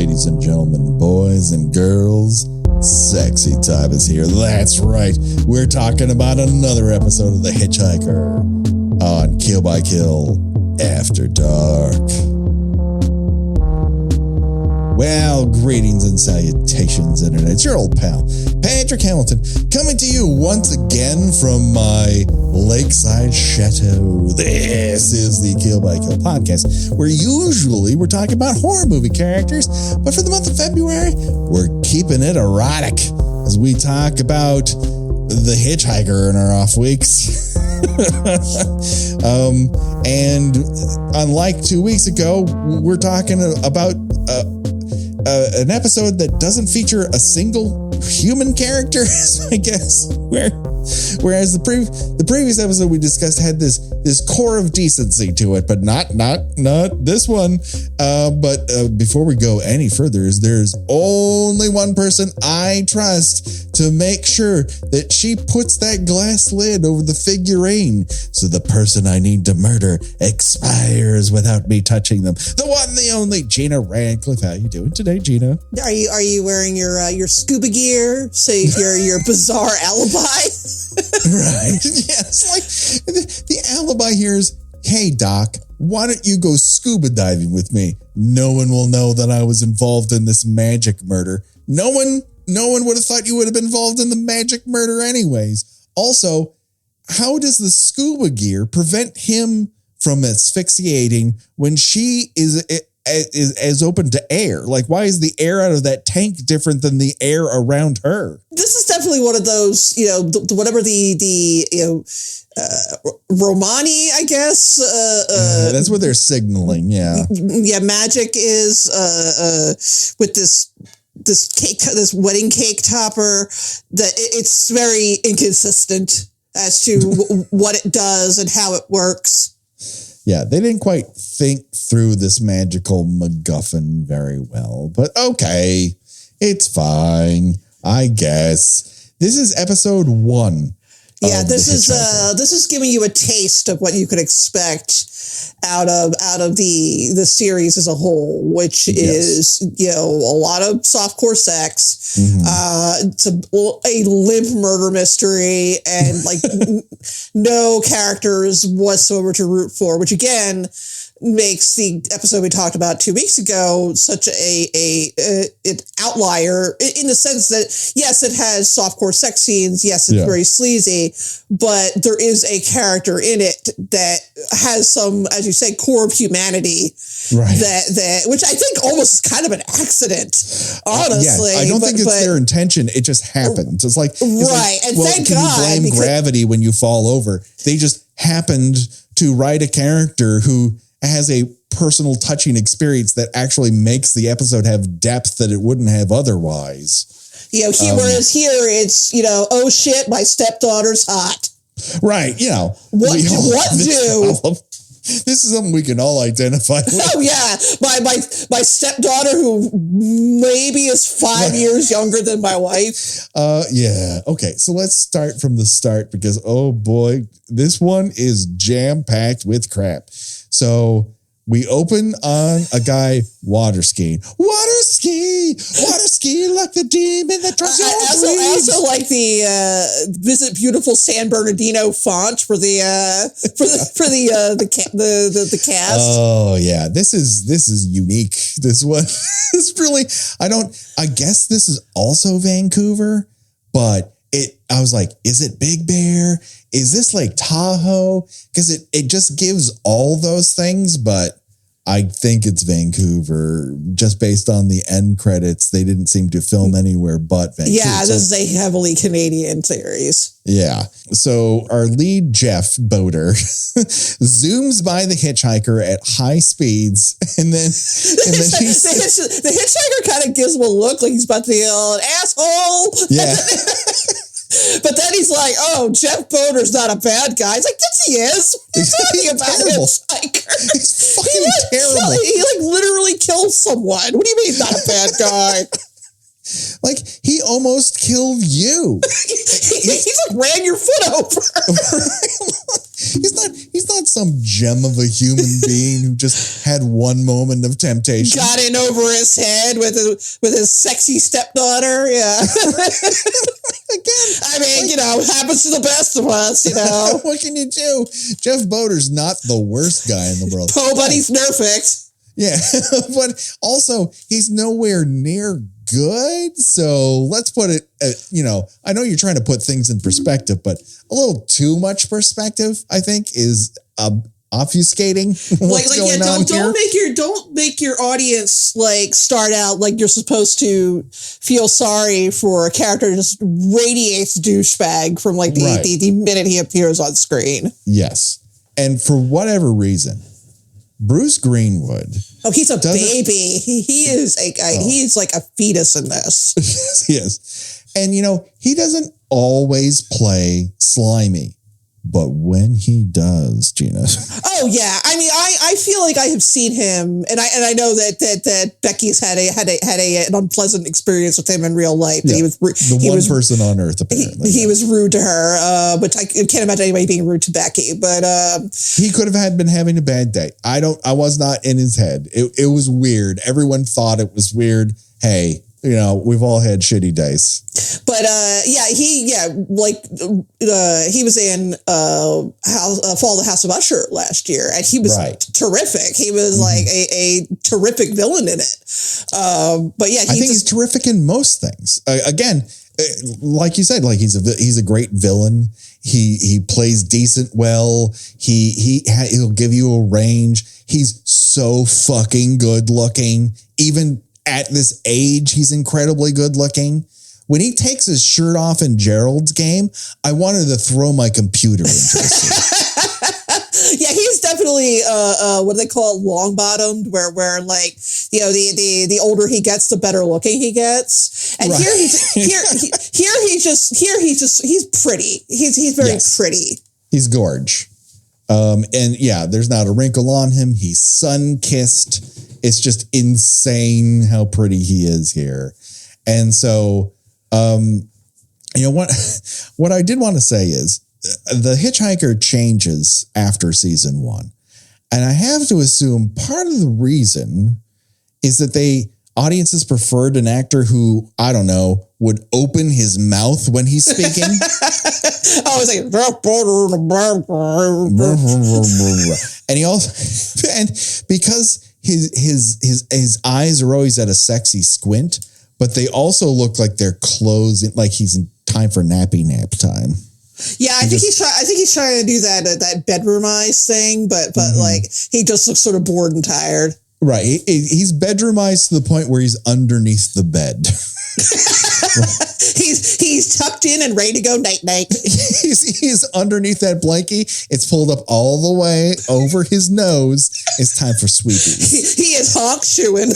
Ladies and gentlemen, boys and girls, sexy time is here. That's right. We're talking about another episode of The Hitchhiker on Kill by Kill After Dark. Well, greetings and salutations, Internet. It's your old pal, Patrick Hamilton, coming to you once again from my lakeside chateau. This is the Kill by Kill podcast, where usually we're talking about horror movie characters, but for the month of February, we're keeping it erotic as we talk about the Hitchhiker in our off weeks. And unlike 2 weeks ago, we're talking about an episode that doesn't feature a single human character, I guess. Whereas the previous episode we discussed had this core of decency to it, but not this one. But before we go any further, there's only one person I trust to make sure that she puts that glass lid over the figurine, so the person I need to murder expires without me touching them. The one, the only, Gina Radcliffe. How you doing today, Gina? Are you wearing your scuba gear? Say your bizarre alibi. Right. Yes. Like the alibi here is, hey Doc, why don't you go scuba diving with me? No one will know that I was involved in this magic murder. No one would have thought you would have been involved in the magic murder anyways. Also, how does the scuba gear prevent him from asphyxiating when she is as open to air? Like, why is the air out of that tank different than the air around her? This is definitely one of those, whatever the Romani, I guess. That's what they're signaling. Yeah. Yeah. Magic is with this cake, this wedding cake topper, that it's very inconsistent as to what it does and how it works. Yeah, they didn't quite think through this magical MacGuffin very well, but okay, it's fine, I guess. This is episode 1. Yeah, this is giving you a taste of what you could expect out of the series as a whole, which is a lot of softcore sex. Mm-hmm. It's a limp murder mystery, and like no characters whatsoever to root for, which again makes the episode we talked about 2 weeks ago such an outlier in the sense that, yes, it has softcore sex scenes. Yes, it's very sleazy, but there is a character in it that has some, as you say, core of humanity. Right. That which I think almost is kind of an accident, honestly. I don't think it's their intention. It just happens. It's like, and thank God. You blame gravity when you fall over. They just happened to write a character who has a personal touching experience that actually makes the episode have depth that it wouldn't have otherwise. Whereas here it's, oh shit, my stepdaughter's hot. Right. What do? This is something we can all identify with. Oh yeah. My stepdaughter, who maybe is 5 years younger than my wife. Yeah. Okay. So let's start from the start, because, oh boy, this one is jam-packed with crap. So we open on a guy water skiing like the demon that drives I also like the Visit Beautiful San Bernardino font for the cast. Oh yeah, this is unique. This one is really, I guess this is also Vancouver, but I was like, is it Big Bear? Is this like Tahoe? Because it just gives all those things, but I think it's Vancouver, just based on the end credits. They didn't seem to film anywhere but Vancouver. Yeah, this is a heavily Canadian series. Yeah. So our lead, Jeff Boder, zooms by the hitchhiker at high speeds, and then the hitchhiker kind of gives him a look like he's about to be an asshole. Yeah. But then he's like, oh, Jeff Boder's not a bad guy. He's like, yes, he is. What are you talking about? Hitchhiker? He's fucking terrible. He literally killed someone. What do you mean he's not a bad guy? Like, he almost killed you. He's like, ran your foot over. He's not some gem of a human being who just had one moment of temptation. Got in over his head with his sexy stepdaughter. Yeah. Again, I mean, happens to the best of us, What can you do? Jeff Boder's not the worst guy in the world. Nobody's perfect. Yeah, but also he's nowhere near good. So let's put it, I know you're trying to put things in perspective, but a little too much perspective, I think, is obfuscating what's going on here. Don't make your audience start out like you're supposed to feel sorry for a character who just radiates douchebag from the minute he appears on screen. Yes, and for whatever reason, Bruce Greenwood. Oh, he's a baby. He is like a fetus in this. He is. And, he doesn't always play slimy. But when he does, Gina. Oh yeah, I mean, I feel like I have seen him, and I know that Becky's had an unpleasant experience with him in real life. Yeah, he was the person on earth apparently. He was rude to her, but I can't imagine anybody being rude to Becky. But he could have been having a bad day. I was not in his head. It was weird. Everyone thought it was weird. Hey. We've all had shitty days. But he was in Fall of the House of Usher last year, and he was terrific. He was like a terrific villain in it. But yeah, I think he's terrific in most things. Again, like you said, he's a great villain. He plays decent well. He'll give you a range. He's so fucking good looking. Even at this age, he's incredibly good looking. When he takes his shirt off in Gerald's game, I wanted to throw my computer into it. Yeah, he's definitely what do they call it, long bottomed, where the older he gets, the better looking he gets. And right. he's pretty. He's very pretty. He's gorge. And yeah, there's not a wrinkle on him. He's sun-kissed. It's just insane how pretty he is here. And so, what I did want to say is the Hitchhiker changes after season 1. And I have to assume part of the reason is that audiences preferred an actor who, I don't know, would open his mouth when he's speaking. I was like, and he also, and because his eyes are always at a sexy squint, but they also look like they're closing, like he's in time for nappy nap time. Yeah, I think he's trying to do that bedroom eyes thing, but like he just looks sort of bored and tired. Right, he's bedroom eyes to the point where he's underneath the bed. He's tucked in and ready to go night night. He's underneath that blankie. It's pulled up all the way over his nose. It's time for sweepies. He is honk shoeing.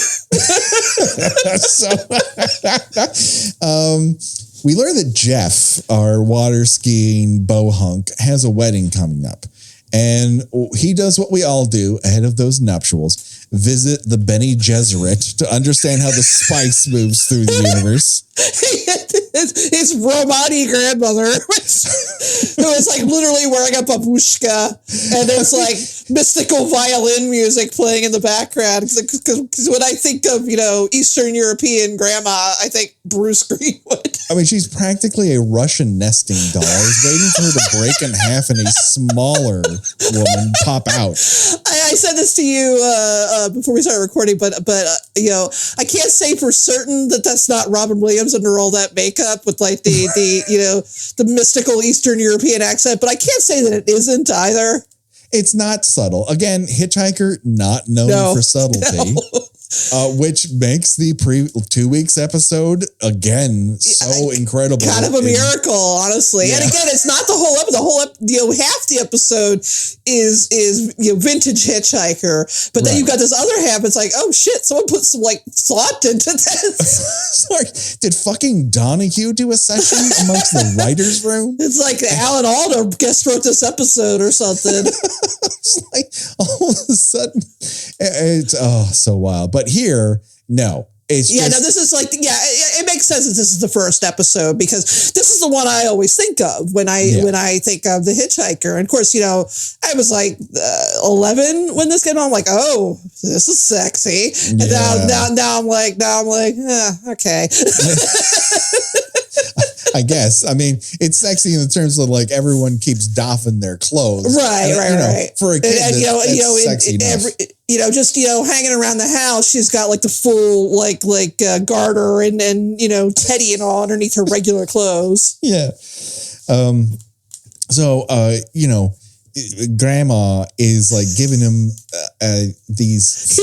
We learned that Jeff, our water skiing bohunk, has a wedding coming up. And he does what we all do ahead of those nuptials, visit the Bene Gesserit to understand how the spice moves through the universe. His Romani grandmother, who is like literally wearing a babushka, and there's like mystical violin music playing in the background. Because when I think of, Eastern European grandma, I think Bruce Greenwood. I mean, she's practically a Russian nesting doll. I was waiting for her to break in half and a smaller woman pop out. I said this to you before we started recording, but I can't say for certain that that's not Robin Williams under all that makeup with like the mystical Eastern European accent, but I can't say that it isn't either. It's not subtle. Again, Hitchhiker, not known for subtlety. No. Which makes the 2 weeks episode again so incredible. Kind of a miracle, honestly. Yeah. And again, it's not the whole episode. Half the episode is vintage Hitchhiker, but then you've got this other half. It's like, oh shit, someone put some like thought into this. Sorry, did fucking Donahue do a session amongst the writers' room? It's like Alan Alda guest wrote this episode or something. It's like all of a sudden, it's so wild. But here, no, It's yeah, no, this is like, yeah, it makes sense that this is the first episode because this is the one I always think of when I think of The Hitchhiker. And of course, I was like 11 when this came on. I'm like, oh, this is sexy. And now I'm like, okay. I guess. I mean, it's sexy in the terms of like everyone keeps doffing their clothes. Right. For a kid, that's sexy enough. Just hanging around the house, she's got like the full like garter and teddy and all underneath her regular clothes. Yeah. So Grandma is like giving him these.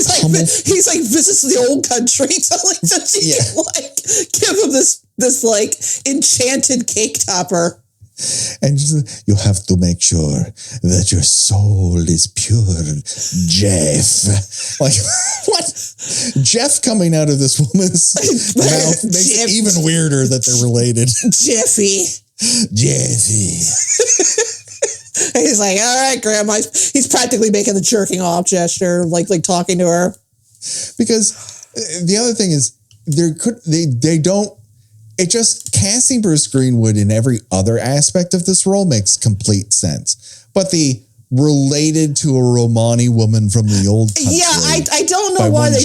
He's like visits the old country, so like she can like give him this like enchanted cake topper. And you have to make sure that your soul is pure, Jeff. Like, what? Jeff coming out of this woman's mouth makes it even weirder that they're related. Jeffy. And he's like, all right, Grandma. He's practically making the jerking off gesture, like talking to her. Because the other thing is, they don't. It just casting Bruce Greenwood in every other aspect of this role makes complete sense. But the related to a Romani woman from the old country. Yeah, I don't know why they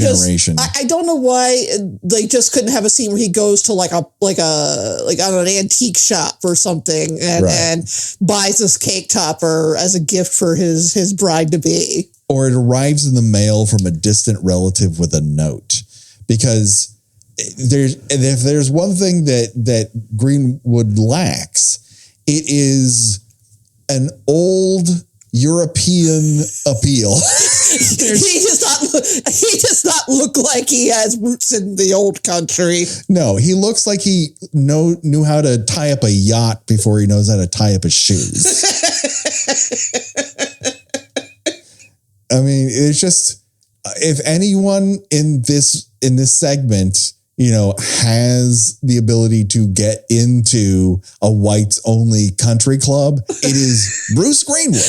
I don't know why they just couldn't have a scene where he goes to like an antique shop or something and buys this cake topper as a gift for his bride to be. Or it arrives in the mail from a distant relative with a note. Because if there's one thing that Greenwood lacks, it is an old European appeal. He does not look like he has roots in the old country. No, he looks like he knew how to tie up a yacht before he knows how to tie up his shoes. I mean, it's just, if anyone in this segment has the ability to get into a whites only country club, it is Bruce Greenwood.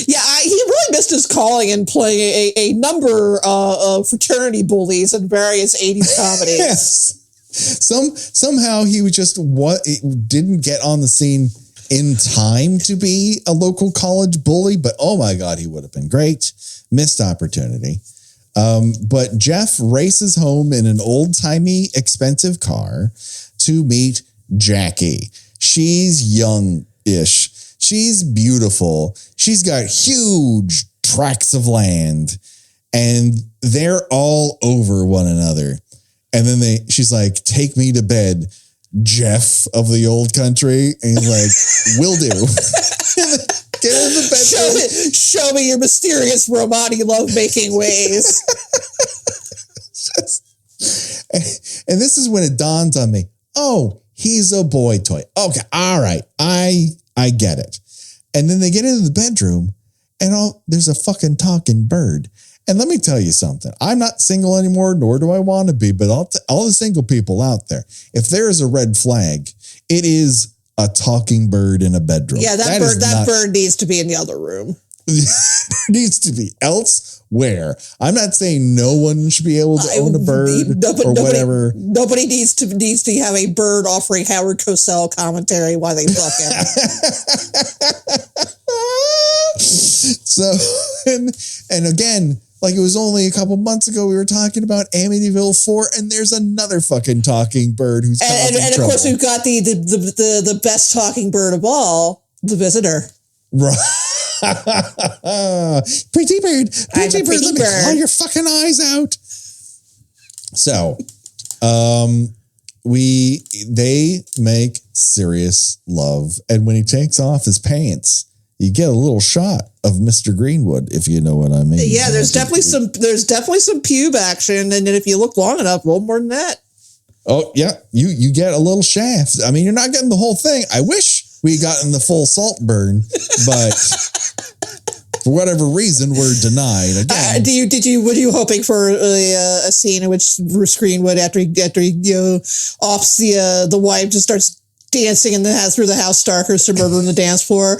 Yeah, he really missed his calling in playing a number of fraternity bullies in various 80s comedies. Yes. Somehow he didn't get on the scene in time to be a local college bully, but oh my God, he would have been great. Missed opportunity. But Jeff races home in an old-timey, expensive car to meet Jackie. She's young-ish. She's beautiful. She's got huge tracts of land, and they're all over one another. And then she's like, take me to bed, Jeff of the old country. And he's like, will do. Get in the bedroom. Show me your mysterious Romani lovemaking ways. And this is when it dawns on me. Oh, he's a boy toy. Okay, all right. I get it. And then they get into the bedroom and there's a fucking talking bird. And let me tell you something. I'm not single anymore, nor do I want to be, but all the single people out there, if there is a red flag, it is a talking bird in a bedroom. Yeah, that bird needs to be in the other room. Needs to be elsewhere. I'm not saying no one should be able to own a bird whatever. Nobody needs to have a bird offering Howard Cosell commentary while they fuck him. So, and again, like it was only a couple months ago we were talking about Amityville 4, and there's another fucking talking bird who's causing trouble. And of course we've got the best talking bird of all, the visitor. Right. Pretty bird, let me claw your fucking eyes out. So, they make serious love, and when he takes off his pants, you get a little shot of Mr. Greenwood, if you know what I mean. Yeah, there's definitely some pube action, and then if you look long enough, a little more than that. Oh yeah, you get a little shaft. I mean, you're not getting the whole thing. I wish we gotten the full salt burn, but for whatever reason, we're denied. Again, were you hoping for a scene in which Bruce Greenwood, after he offs the wife, just starts dancing through the house starkers to murder on the dance floor?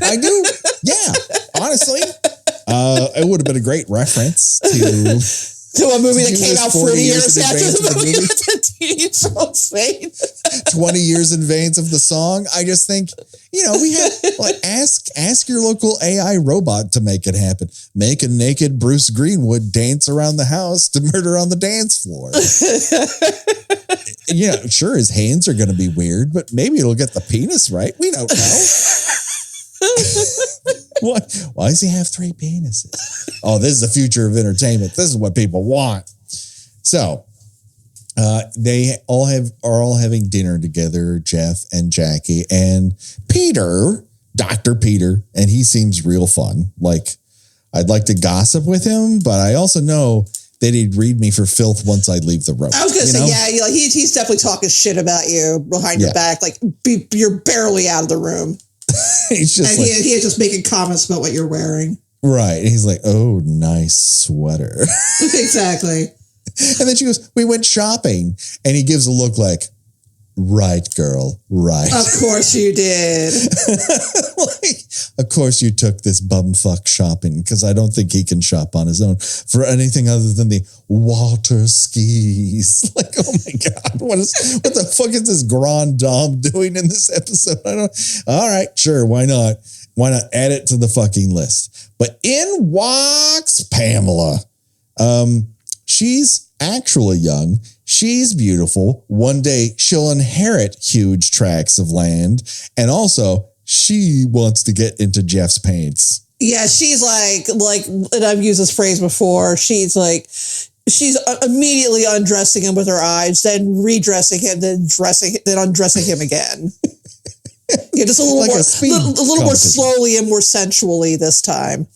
I do. Yeah, honestly, it would have been a great reference to To a movie that came out 40 years in after advance the of movie with the Teenage Girl's Fate. 20 years in advance of the song. I just think, we have ask your local AI robot to make it happen. Make a naked Bruce Greenwood dance around the house to Murder on the Dance Floor. Sure, his hands are going to be weird, but maybe it'll get the penis right. We don't know. Why does he have 3 penises? Oh, this is the future of entertainment. This is what people want. So, they are all having dinner together, Jeff and Jackie and Peter, Dr. Peter, and he seems real fun. Like, I'd like to gossip with him, but I also know that he'd read me for filth once I leave the room. I was going to say, yeah, he's definitely talking shit about you behind your back. Like, you're barely out of the room. He's just he is just making comments about what you're wearing. Right. And he's like, oh, nice sweater. Exactly. And then she goes, we went shopping. And he gives a look like, right, girl, right. Of course you did. Of course you took this bumfuck shopping, because I don't think he can shop on his own for anything other than the water skis. Like, oh my God, what the fuck is this Grand Dame doing in this episode? All right, sure, why not? Why not add it to the fucking list? But in walks Pamela. She's actually young. She's beautiful. One day she'll inherit huge tracts of land. And also she wants to get into Jeff's pants. Yeah, she's like, and I've used this phrase before. She's immediately undressing him with her eyes, then redressing him, then undressing him again. Yeah, just a little more slowly and more sensually this time.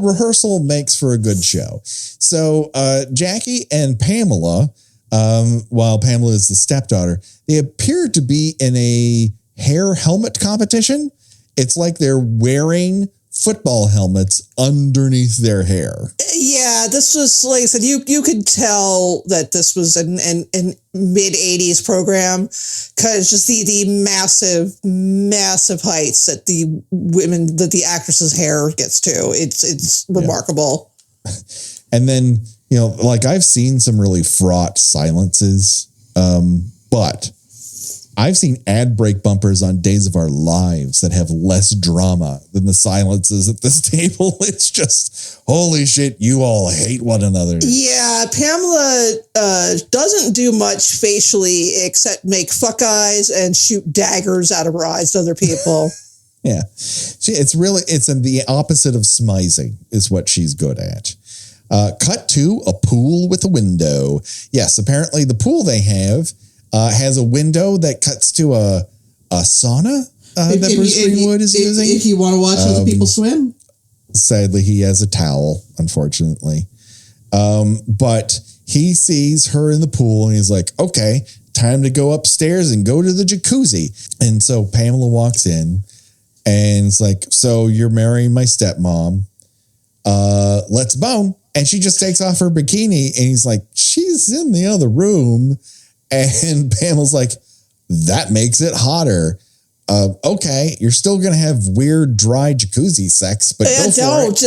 Rehearsal makes for a good show. So Jackie and Pamela, while Pamela is the stepdaughter, they appear to be in a hair helmet competition. It's like they're wearing football helmets underneath their hair. Yeah, this was, like I said, you could tell that this was an mid-'80s program, because just the massive heights that the actress's hair gets to. It's remarkable. Yeah. And then, I've seen some really fraught silences, but I've seen ad break bumpers on Days of Our Lives that have less drama than the silences at this table. It's just, holy shit, you all hate one another. Yeah, Pamela doesn't do much facially except make fuck eyes and shoot daggers out of her eyes to other people. Yeah. It's the opposite of smizing is what she's good at. Cut to a pool with a window. Yes, apparently the pool they have has a window that cuts to a sauna that Bruce Greenwood is using. If you want to watch other people swim. Sadly, he has a towel, unfortunately. But he sees her in the pool and he's like, okay, time to go upstairs and go to the jacuzzi. And so Pamela walks in and it's like, so you're marrying my stepmom. Let's bone. And she just takes off her bikini and he's like, she's in the other room. And Pamela's like, that makes it hotter. Okay, you're still going to have weird, dry jacuzzi sex, but don't.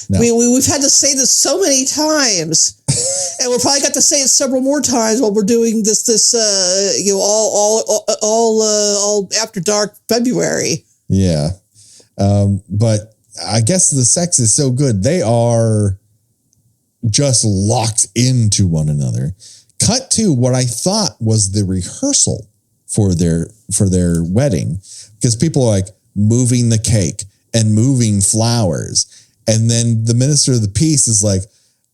No. We've had to say this so many times, and we'll probably got to say it several more times while we're doing this all after dark February. Yeah, but I guess the sex is so good they are just locked into one another. Cut to what I thought was the rehearsal for their wedding, because people are like moving the cake and moving flowers. And then the minister of the peace is like,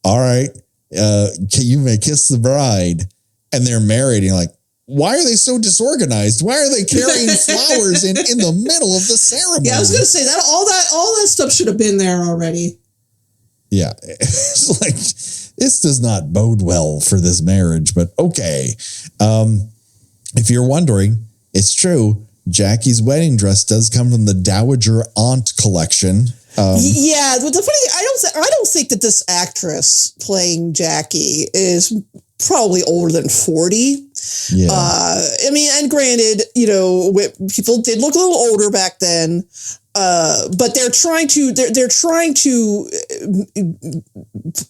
all right, you may kiss the bride. And they're married. And you're like, why are they so disorganized? Why are they carrying flowers in the middle of the ceremony? Yeah, I was going to say that all that stuff should have been there already. Yeah. It's like, this does not bode well for this marriage, but okay. If you're wondering, it's true. Jackie's wedding dress does come from the Dowager Aunt collection. Yeah, but the funny, I don't think that this actress playing Jackie is probably older than 40. Yeah. And granted, people did look a little older back then. but they're trying to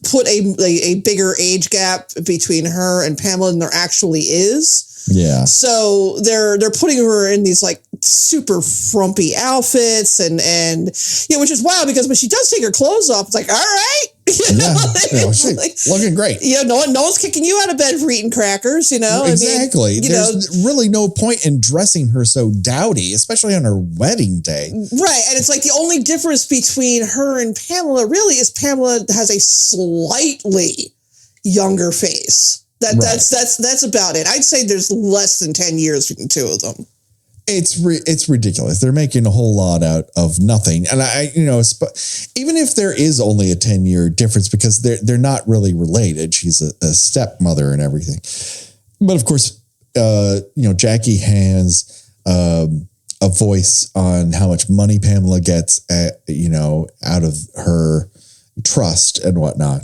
put a bigger age gap between her and Pamela than there actually is. Yeah. So they're putting her in these like super frumpy outfits and which is wild because when she does take her clothes off, it's like, all right. She's looking great. No one's kicking you out of bed for eating crackers, Exactly. There's really no point in dressing her so dowdy, especially on her wedding day. Right. And it's like the only difference between her and Pamela really is Pamela has a slightly younger face. That's about it. I'd say there's less than 10 years between the two of them. It's ridiculous. They're making a whole lot out of nothing. And even if there is only a 10-year difference because they're not really related. She's a stepmother and everything. But of course, Jackie has a voice on how much money Pamela gets out of her trust and whatnot.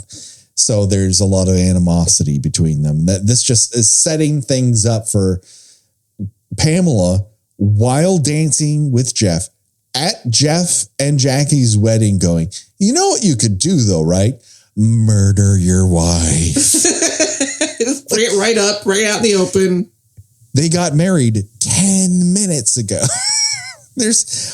So there's a lot of animosity between them. That this just is setting things up for Pamela while dancing with Jeff at Jeff and Jackie's wedding going, you know what you could do though, right? Murder your wife. Just bring it right up, right out in the open. They got married 10 minutes ago.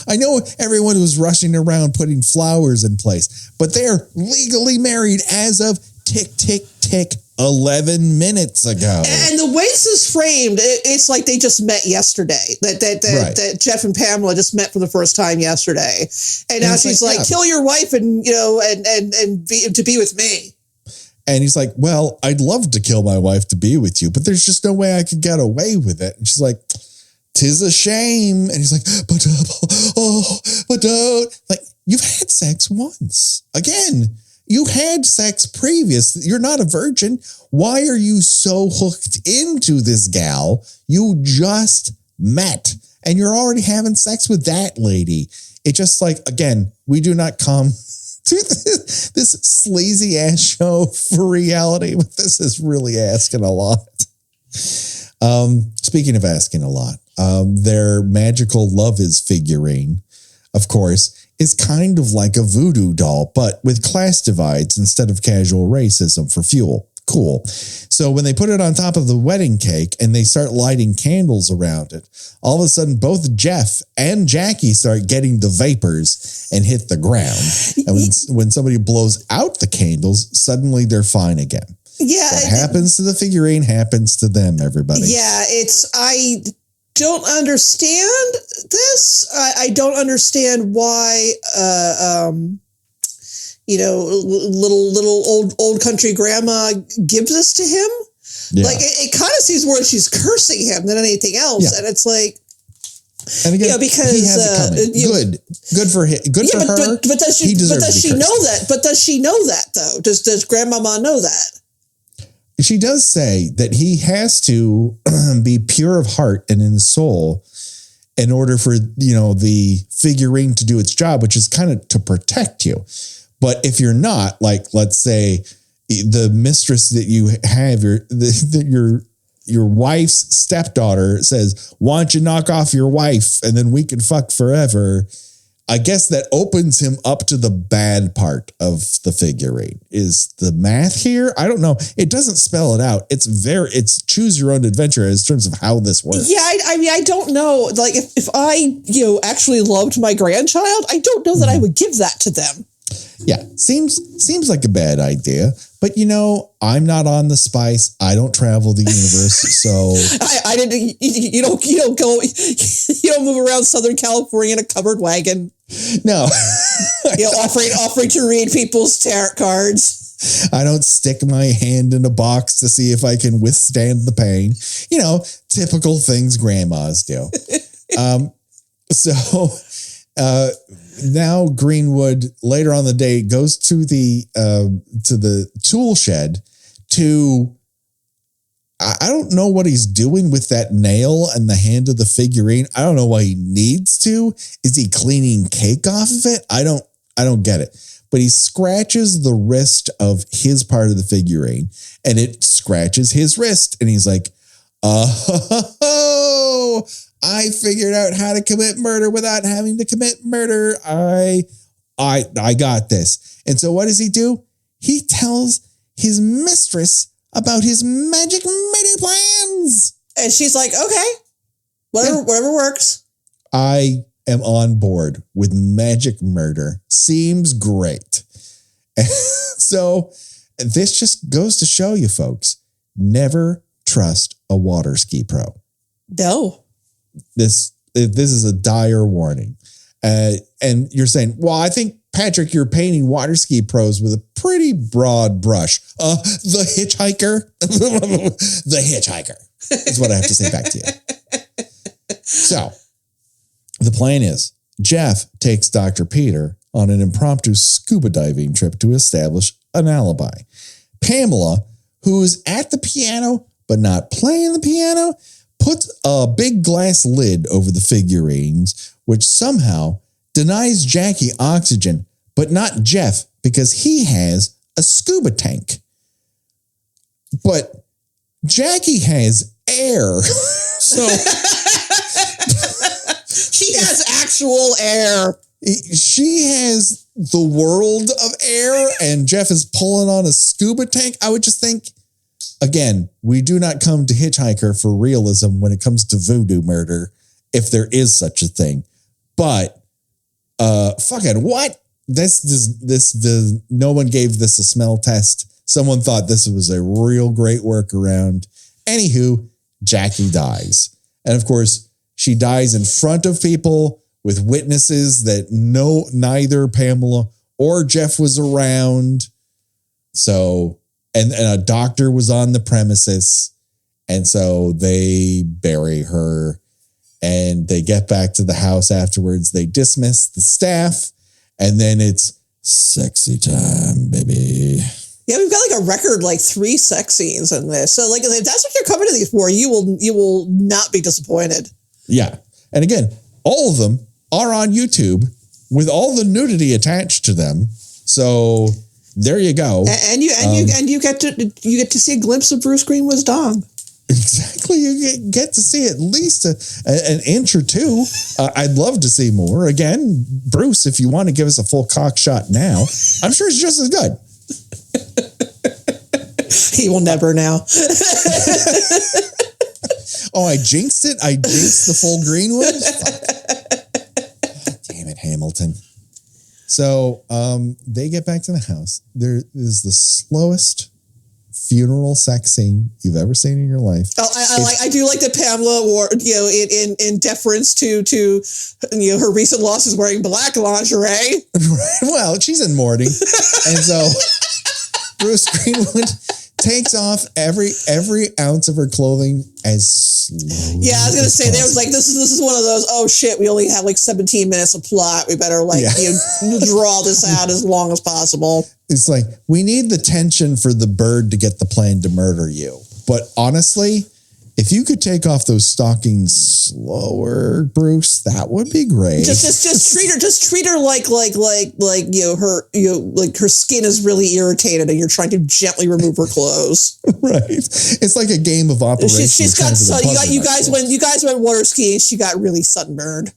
I know everyone was rushing around putting flowers in place, but they're legally married as of tick, tick, tick, 11 minutes ago. And the way this is framed, it's like they just met yesterday. That Jeff and Pamela just met for the first time yesterday. And now she's like, kill your wife and to be with me. And he's like, well, I'd love to kill my wife to be with you, but there's just no way I could get away with it. And she's like, 'tis a shame. And he's like, but don't. Like, you've had sex once. Again, you had sex previous. You're not a virgin. Why are you so hooked into this gal you just met? And you're already having sex with that lady. It just like, again, we do not come to this sleazy ass show for reality, but this is really asking a lot. Speaking of asking a lot, their magical Love Is figurine, of course, is kind of like a voodoo doll, but with class divides instead of casual racism for fuel. Cool. So when they put it on top of the wedding cake and they start lighting candles around it, all of a sudden both Jeff and Jackie start getting the vapors and hit the ground. And when somebody blows out the candles, suddenly they're fine again. Yeah. What happens to the figurine happens to them, everybody. Yeah, I don't understand this. I don't understand why, little old country grandma gives this to him. Yeah. Like it kind of seems more she's cursing him than anything else. Yeah. And it's like, and again, because he has it coming. Good for him. Good for her. But does she know that? But does she know that though? Does Grandmama know that? She does say that he has to be pure of heart and in soul in order for, the figurine to do its job, which is kind of to protect you. But if you're not, like, let's say the mistress that you have, your wife's stepdaughter says, why don't you knock off your wife and then we can fuck forever? I guess that opens him up to the bad part of the figurine. Is the math here? I don't know. It doesn't spell it out. It's choose your own adventure in terms of how this works. Yeah, I don't know. Like if I, actually loved my grandchild, I don't know that I would give that to them. Yeah, seems like a bad idea. But I'm not on the spice. I don't travel the universe, so I didn't. You don't move around Southern California in a covered wagon. No, offering to read people's tarot cards. I don't stick my hand in a box to see if I can withstand the pain. Typical things grandmas do. Now Greenwood later on the day goes to the tool shed to, I don't know what he's doing with that nail and the hand of the figurine. I don't know why he needs to. Is he cleaning cake off of it? I don't get it. But he scratches the wrist of his part of the figurine and it scratches his wrist. And he's like, oh, no, I figured out how to commit murder without having to commit murder. I got this. And so what does he do? He tells his mistress about his magic murder plans. And she's like, okay, whatever works. I am on board with magic murder. Seems great. So this just goes to show you, folks, never trust a water ski pro. No. This is a dire warning. And you're saying, well, I think, Patrick, you're painting water ski pros with a pretty broad brush. The Hitchhiker. The Hitchhiker is what I have to say back to you. So the plan is Jeff takes Dr. Peter on an impromptu scuba diving trip to establish an alibi. Pamela, who's at the piano but not playing the piano, puts a big glass lid over the figurines, which somehow denies Jackie oxygen, but not Jeff, because he has a scuba tank. But Jackie has air. So she has actual air. She has the world of air, and Jeff is pulling on a scuba tank. I would just think, again, we do not come to Hitchhiker for realism when it comes to voodoo murder, if there is such a thing. But fucking what? No one gave this a smell test. Someone thought this was a real great workaround. Anywho, Jackie dies. And of course, she dies in front of people with witnesses that neither Pamela or Jeff was around. So, and a doctor was on the premises. And so they bury her and they get back to the house afterwards. They dismiss the staff. And then it's sexy time, baby. Yeah, we've got like a record, like 3 sex scenes in this. So like, if that's what you're coming to these for, you will not be disappointed. Yeah. And again, all of them are on YouTube with all the nudity attached to them. So there you go. And you get to see a glimpse of Bruce Greenwood's dong. Exactly. You get to see at least an inch or two. I'd love to see more. Again, Bruce, if you want to give us a full cock shot now, I'm sure it's just as good. He will never now. Oh, I jinxed it. I jinxed the full Greenwood. Damn it, Hamilton. So they get back to the house. There is the slowest funeral sex scene you've ever seen in your life. Oh, I do like that Pamela wore, in deference to her recent losses, wearing black lingerie. Well, she's in mourning, and so Bruce Greenwood takes off every ounce of her clothing as slowly. Yeah, I was gonna say, there was like, this is one of those, oh shit, we only have like 17 minutes of plot. We better draw this out as long as possible. It's like, we need the tension for the bird to get the plan to murder you. But honestly, if you could take off those stockings slower, Bruce, that would be great. Just treat her like her skin is really irritated and you're trying to gently remove her clothes. Right. It's like a game of Operation. She's got sun. You guys went water skiing. She got really sunburned.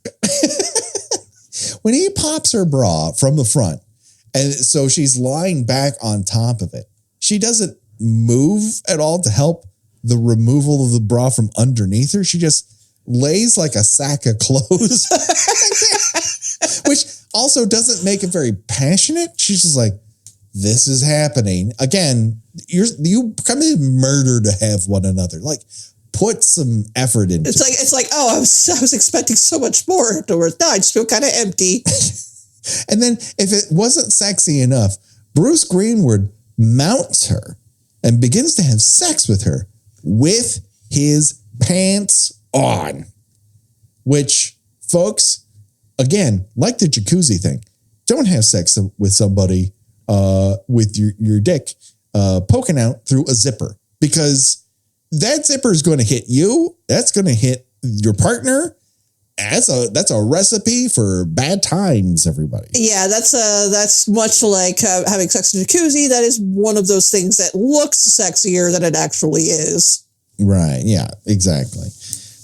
When he pops her bra from the front, and so she's lying back on top of it, she doesn't move at all to help the removal of the bra from underneath her. She just lays like a sack of clothes, which also doesn't make it very passionate. She's just like, this is happening. Again, you come in murder to have one another. Like, put some effort into it. It's like, oh, I was expecting so much more afterwards. No, I just feel kind of empty. And then if it wasn't sexy enough, Bruce Greenwood mounts her and begins to have sex with her with his pants on. Which, folks, again, like the jacuzzi thing, don't have sex with somebody with your dick poking out through a zipper, because that zipper is going to hit you. That's going to hit your partner. That's a recipe for bad times, everybody. Yeah, that's much like having sex in a jacuzzi. That is one of those things that looks sexier than it actually is. Right. Yeah, exactly.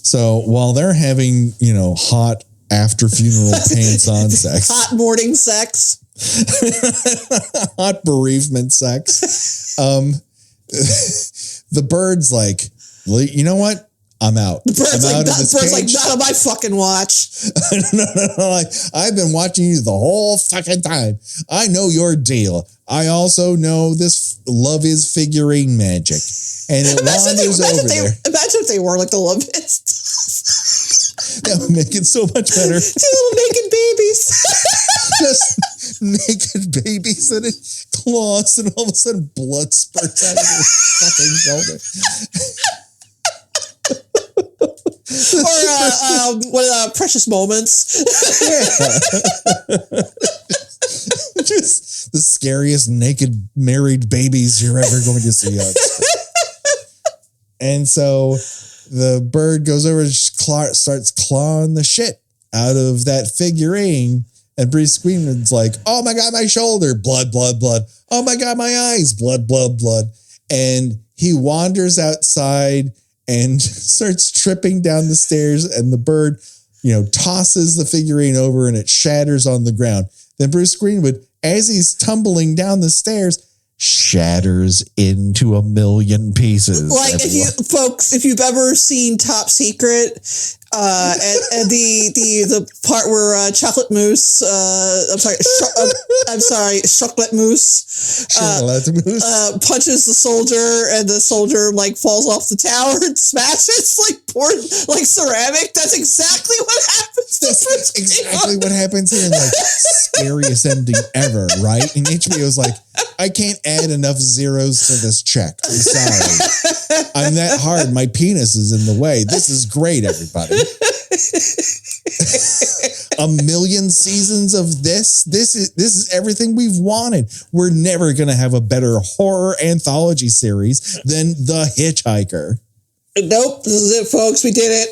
So while they're having, hot after funeral pants on sex, hot morning sex, hot bereavement sex, the bird's like, you know what? I'm out. The bird's I'm like, out of this cage. not on my fucking watch. No. Like, I've been watching you the whole fucking time. I know your deal. I also know this love is figurine magic. And it wanders over there. Imagine if they were like the love is. That would make it so much better. 2 little naked babies. Just naked babies and claws, and all of a sudden blood spurts out of your fucking shoulder. Or Precious Moments. Just the scariest naked married babies you're ever going to see on screen. And so the bird goes over and starts clawing the shit out of that figurine. And Bruce Greenwood's like, oh my God, my shoulder, blood, blood, blood. Oh my God, my eyes, blood, blood, blood. And he wanders outside and starts tripping down the stairs, and the bird, tosses the figurine over and it shatters on the ground. Then Bruce Greenwood, as he's tumbling down the stairs, shatters into a million pieces. Like if you've ever seen Top Secret, and the part where chocolate mousse, chocolate mousse, punches the soldier, and the soldier like falls off the tower and smashes like poured like ceramic. That's exactly what happens. That's exactly what happens here. Like, scariest ending ever, right? And HBO's like, I can't add enough zeros to this check. I'm sorry. I'm that hard. My penis is in the way. This is great, everybody. 1 million seasons of this. This is everything we've wanted. We're never going to have a better horror anthology series than The Hitchhiker. Nope. This is it, folks. We did it.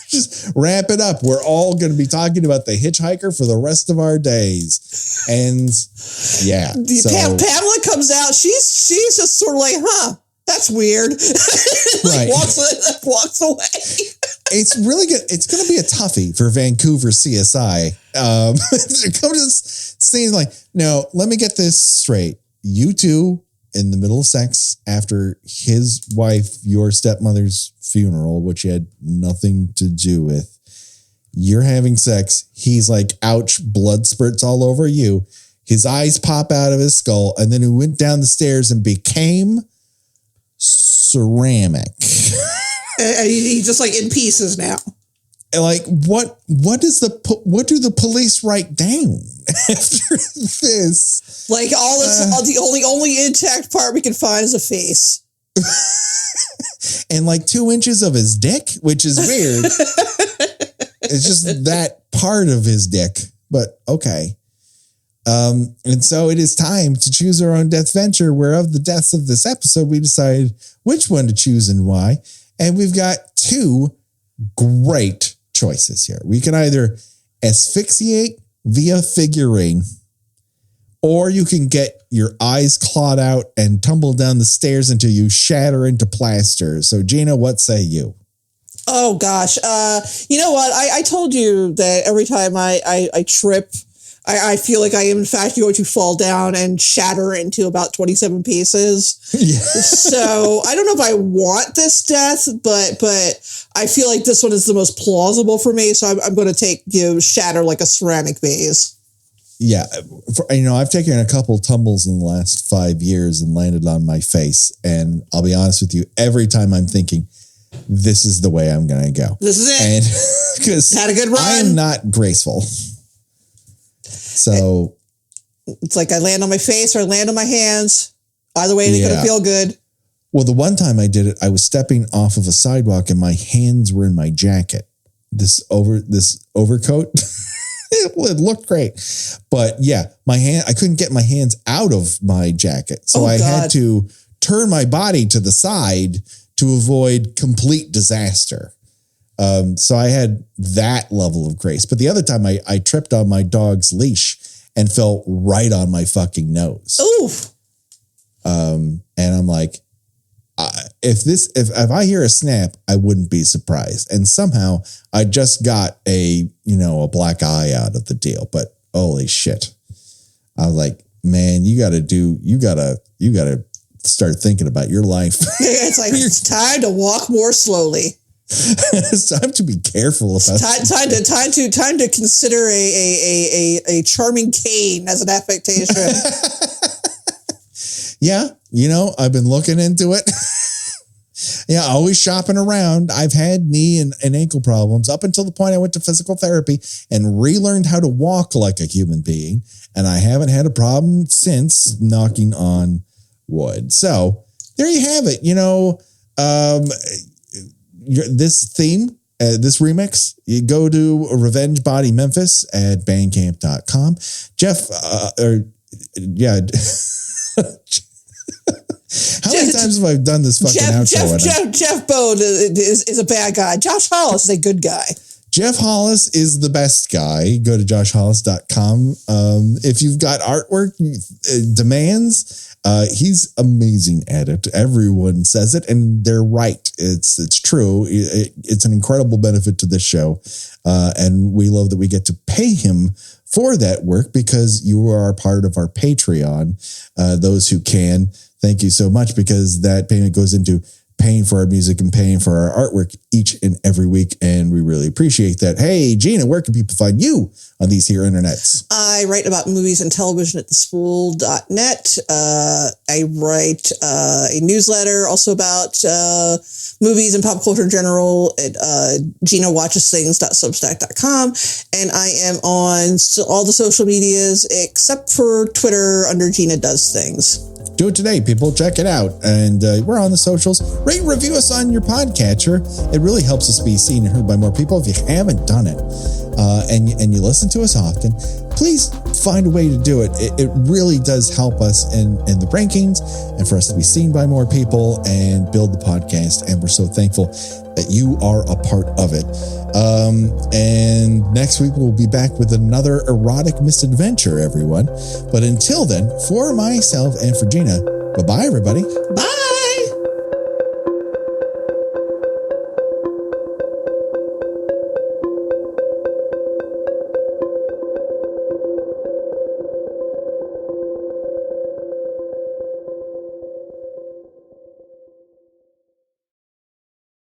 Just wrap it up. We're all going to be talking about The Hitchhiker for the rest of our days. And yeah. Pamela comes out. She's just sort of like, that's weird. Like, right. walks away. It's really good. It's going to be a toughie for Vancouver CSI. It comes to this scene like, no, let me get this straight. You two in the middle of sex after his wife, your stepmother's funeral, which he had nothing to do with. You're having sex. He's like, ouch, blood spurts all over you. His eyes pop out of his skull. And then he went down the stairs and became ceramic. He's just like in pieces now. Like, what do the police write down after this? Like, all this, the only intact part we can find is a face. And like 2 inches of his dick, which is weird. It's just that part of his dick, but okay. And so it is time to choose our own death venture, where of the deaths of this episode, we decide which one to choose and why. And we've got 2 great choices here. We can either asphyxiate via figurine, or you can get your eyes clawed out and tumble down the stairs until you shatter into plaster. So Gina, what say you? Oh gosh. You know what? I told you that every time I trip, I feel like I am in fact going to fall down and shatter into about 27 pieces. Yeah. So I don't know if I want this death, but I feel like this one is the most plausible for me. So I'm going to shatter like a ceramic vase. Yeah. I've taken a couple tumbles in the last 5 years and landed on my face. And I'll be honest with you, every time I'm thinking, this is the way I'm going to go. This is it. And because had a good run. I am not graceful. So it's like I land on my face or I land on my hands. Either way, it's going to feel good. Well, the one time I did it, I was stepping off of a sidewalk and my hands were in my jacket. This overcoat. It looked great. But yeah, I couldn't get my hands out of my jacket. So I had to turn my body to the side to avoid complete disaster. So I had that level of grace. But the other time I tripped on my dog's leash and fell right on my fucking nose. Oof. And I'm like, if I hear a snap, I wouldn't be surprised. And somehow I just got a black eye out of the deal. But holy shit. I was like, man, you gotta start thinking about your life. It's like, it's time to walk more slowly. It's time to be careful about time to consider a charming cane as an affectation. Yeah, I've been looking into it. Yeah, always shopping around. I've had knee and ankle problems up until the point I went to physical therapy and relearned how to walk like a human being. And I haven't had a problem since, knocking on wood. So there you have it. This theme, this remix, you go to Revenge Body Memphis at bandcamp.com. Jeff, How many times have I done this fucking outro? Jeff Bode is a bad guy. Josh Hollis is a good guy. Jeff Hollis is the best guy. Go to joshhollis.com. If you've got artwork demands, he's amazing at it. Everyone says it, and they're right. It's true. It's an incredible benefit to this show. And we love that we get to pay him for that work because you are a part of our Patreon. Those who can, thank you so much, because that payment goes into paying for our music and paying for our artwork each and every week. And we really appreciate that. Hey, Gina, where can people find you on these here internets? I write about movies and television at thespool.net. I write a newsletter also about movies and pop culture in general at GinaWatchesThings.substack.com. And I am on all the social medias except for Twitter under Gina Does Things. Do it today, people. Check it out. And we're on the socials. Rate and review us on your podcatcher. It really helps us be seen and heard by more people. If you haven't done it and you listen to us often, please find a way to do it. It really does help us in the rankings and for us to be seen by more people and build the podcast. And we're so thankful that you are a part of it. And next week we'll be back with another erotic misadventure, everyone. But until then, for myself and for Gina, bye-bye, everybody. Bye.